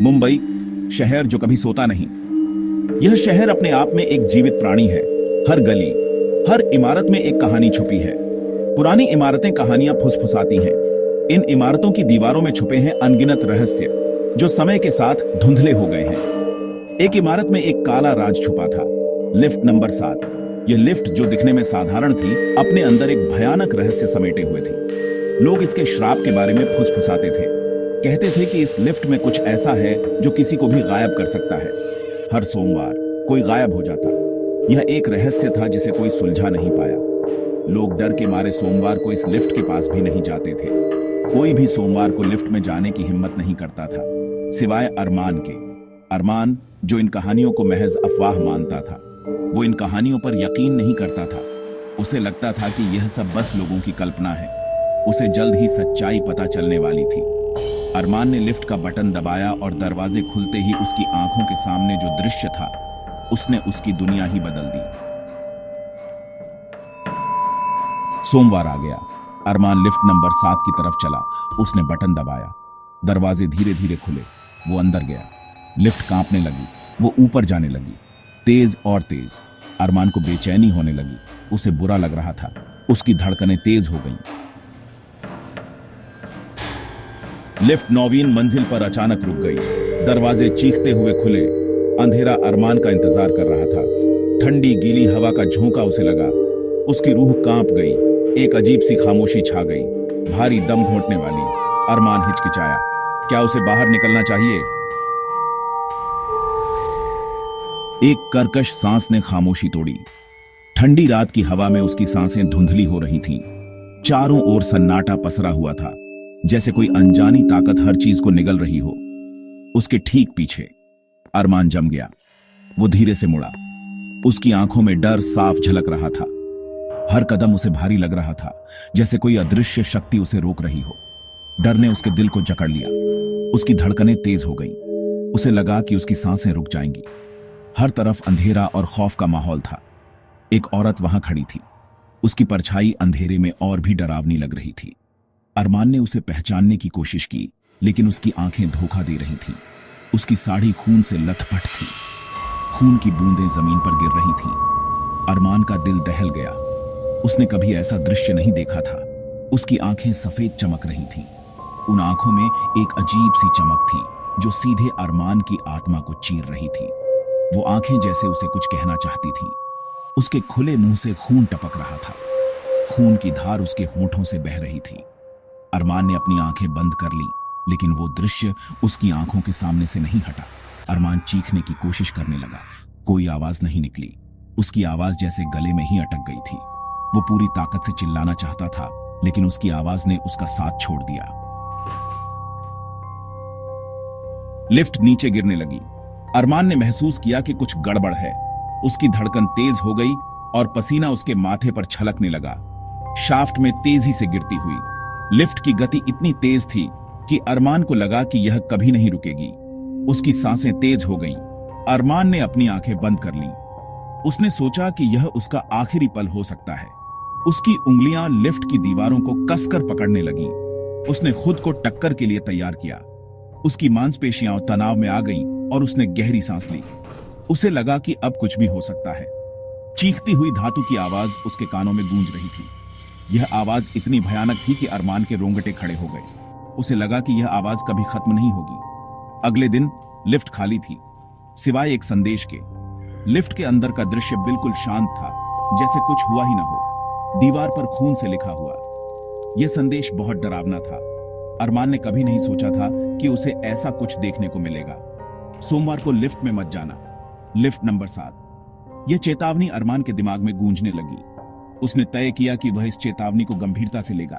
मुंबई, शहर जो कभी सोता नहीं। यह शहर अपने आप में एक जीवित प्राणी है। हर गली, हर इमारत में एक कहानी छुपी है। पुरानी इमारतें कहानियां फुसफुसाती हैं। इन इमारतों की दीवारों में छुपे हैं अनगिनत रहस्य, जो समय के साथ धुंधले हो गए हैं। एक इमारत में एक काला राज छुपा था, लिफ्ट नंबर 7। यह लिफ्ट, जो दिखने में साधारण थी, अपने अंदर एक भयानक रहस्य समेटे हुए थी। लोग इसके श्राप के बारे में फुसफुसाते थे। कहते थे कि इस लिफ्ट में कुछ ऐसा है जो किसी को भी गायब कर सकता है। हर सोमवार कोई गायब हो जाता। यह एक रहस्य था जिसे कोई सुलझा नहीं पाया। लोग डर के मारे सोमवार को इस लिफ्ट के पास भी नहीं जाते थे। कोई भी सोमवार को लिफ्ट में जाने की हिम्मत नहीं करता था, सिवाय अरमान के। अरमान, जो इन कहानियों को महज अफवाह मानता था। वो इन कहानियों पर यकीन नहीं करता था। उसे लगता था कि यह सब बस लोगों की कल्पना है। उसे जल्द ही सच्चाई पता चलने वाली थी। अरमान ने लिफ्ट का बटन दबाया और दरवाजे खुलते ही उसकी आंखों के सामने जो दृश्य था, उसने उसकी दुनिया ही बदल दी। सोमवार आ गया। अरमान लिफ्ट नंबर 7 की तरफ चला। उसने बटन दबाया, दरवाजे धीरे धीरे खुले। वो अंदर गया। लिफ्ट कांपने लगी। वो ऊपर जाने लगी, तेज और तेज। अरमान को बेचैनी होने लगी। उसे बुरा लग रहा था। उसकी धड़कनें तेज हो गईं। लिफ्ट 9वीं मंजिल पर अचानक रुक गई। दरवाजे चीखते हुए खुले। अंधेरा अरमान का इंतजार कर रहा था। ठंडी गीली हवा का झोंका उसे लगा। उसकी रूह कांप गई। एक अजीब सी खामोशी छा गई, भारी दम घोंटने वाली। अरमान हिचकिचाया। क्या उसे बाहर निकलना चाहिए? एक कर्कश सांस ने खामोशी तोड़ी। ठंडी रात की हवा में उसकी सांसें धुंधली हो रही थीं। चारों ओर सन्नाटा पसरा हुआ था, जैसे कोई अनजानी ताकत हर चीज को निगल रही हो। उसके ठीक पीछे अरमान जम गया। वो धीरे से मुड़ा। उसकी आंखों में डर साफ झलक रहा था। हर कदम उसे भारी लग रहा था, जैसे कोई अदृश्य शक्ति उसे रोक रही हो। डर ने उसके दिल को जकड़ लिया। उसकी धड़कनें तेज हो गईं। उसे लगा कि उसकी सांसें रुक जाएंगी। हर तरफ अंधेरा और खौफ का माहौल था। एक औरत वहां खड़ी थी। उसकी परछाई अंधेरे में और भी डरावनी लग रही थी। अरमान ने उसे पहचानने की कोशिश की, लेकिन उसकी आंखें धोखा दे रही थीं। उसकी साड़ी खून से लथपथ थी। खून की बूंदें जमीन पर गिर रही थीं। अरमान का दिल दहल गया। उसने कभी ऐसा दृश्य नहीं देखा था। उसकी आंखें सफेद चमक रही थीं। उन आंखों में एक अजीब सी चमक थी, जो सीधे अरमान की आत्मा को चीर रही थी। वो आंखें जैसे उसे कुछ कहना चाहती थीं। उसके खुले मुंह से खून टपक रहा था। खून की धार उसके होंठों से बह रही थी। अरमान ने अपनी आंखें बंद कर लीं, लेकिन वो दृश्य उसकी आंखों के सामने से नहीं हटा। अरमान चीखने की कोशिश करने लगा। कोई आवाज नहीं निकली। उसकी आवाज जैसे गले में ही अटक गई थी। वो पूरी ताकत से चिल्लाना चाहता था, लेकिन उसकी आवाज ने उसका साथ छोड़ दिया। लिफ्ट नीचे गिरने लगी। अरमान ने महसूस किया कि कुछ गड़बड़ है। उसकी धड़कन तेज हो गई और पसीना उसके माथे पर छलकने लगा। शाफ्ट में तेजी से गिरती हुई। लिफ्ट की गति इतनी तेज थी कि अरमान को लगा कि यह कभी नहीं रुकेगी। उसकी सांसें तेज हो गईं। अरमान ने अपनी आंखें बंद कर लीं। उसने सोचा कि यह उसका आखिरी पल हो सकता है। उसकी उंगलियां लिफ्ट की दीवारों को कसकर पकड़ने लगीं। उसने खुद को टक्कर के लिए तैयार किया। उसकी मांसपेशियां तनाव में आ गईं और उसने गहरी सांस ली। उसे लगा कि अब कुछ भी हो सकता है। चीखती हुई धातु की आवाज उसके कानों में गूंज रही थी। यह आवाज इतनी भयानक थी कि अरमान के रोंगटे खड़े हो गए। उसे लगा कि यह आवाज कभी खत्म नहीं होगी। अगले दिन लिफ्ट खाली थी, सिवाय एक संदेश के। लिफ्ट के अंदर का दृश्य बिल्कुल शांत था, जैसे कुछ हुआ ही ना हो। दीवार पर खून से लिखा हुआ। यह संदेश बहुत डरावना था। अरमान ने कभी नहीं सोचा था कि उसे ऐसा कुछ देखने को मिलेगा। सोमवार को लिफ्ट में मत जाना, लिफ्ट नंबर 7। यह चेतावनी अरमान के दिमाग में गूंजने लगी। उसने तय किया कि वह इस चेतावनी को गंभीरता से लेगा।